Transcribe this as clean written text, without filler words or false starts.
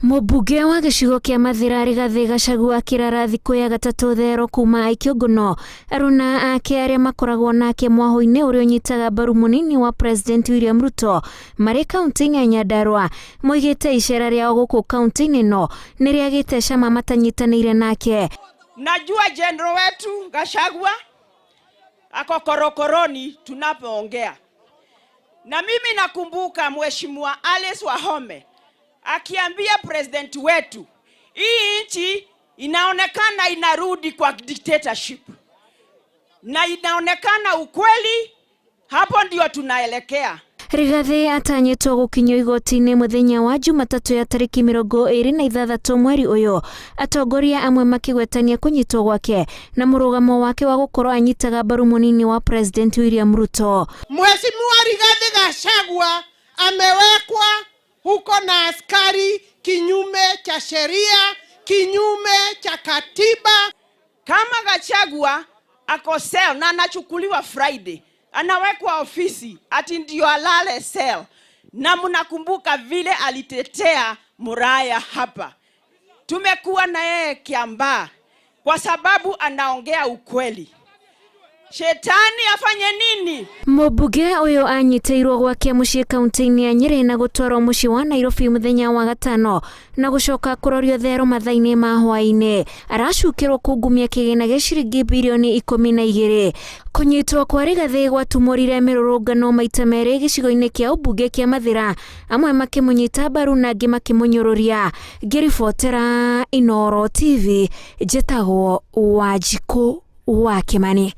Mũmbunge wa gĩcigo kĩa Mathira Rigathĩ Gachagua kĩrara thikũ ya gatatũ thero kuma Ikĩũngũno aruna ake arĩa makoragwo nake mwahũ-inĩ ũrĩa ũnyitaga mbaru mũnini wa President William Ruto marĩ kaunti ya Nyandarua moigĩte icera rĩao gũkũ kaunti-inĩ ĩno nĩrĩagĩte cama matanyitanĩire nake. Najua general wetu Gachagua ako korokoroni tunapoongea, na mimi nakumbuka Mheshimiwa Alice Wahome akiambia president wetu hii nchi inaonekana inarudi kwa dictatorship, na inaonekana ukweli hapo ndio tunaelekea. Rigathĩ atanyĩtwo gũkinyio igoti-inĩ mũthenya wa Jumatatũ ya tarĩki 26 mweri ũyũ, atongoria amwe makĩgwetania kũnyitwo gwake na mũrũgamo wake wa gũkorwo anyitaga mbaru mũnini wa President William Ruto. Mheshimiwa Rigathĩ Gachagua amewekwa huko na askari kinyume cha sheria, kinyume cha katiba. Kama Gachagua ako cell na anachukuliwa Friday, anawekwa ofisi ati ndio alale cell, na mnakumbuka vile alitetea Muraya hapa. Tumekuwa na yeye Kiambaa kwa sababu anaongea ukweli. Shetani afanye nini? Mũmbunge ũyũ anyitĩirwo gwake mũciĩ kaunti-inĩ ya Nyĩrĩ na gũtwarwo mũciĩ wa Nairobi mũthenya wa gatano na gũcoka kũrorio thero mathaa-inĩ ma hwaĩ-inĩ. Aracukĩrwo kungumia kĩgĩna gĩa ciringi birioni 12. Kũnyitwo kwa Rigathĩ gwatumũrire mĩrũrũngano maita merĩ gĩcigo-inĩ kĩa ũmbunge kĩa Mathira, amwe makĩmũnyita mbaru na angĩ makĩmũnyũrũria. Ngĩribotera Inooro TV, njĩtagwo Wanjikũ wa Kĩmani.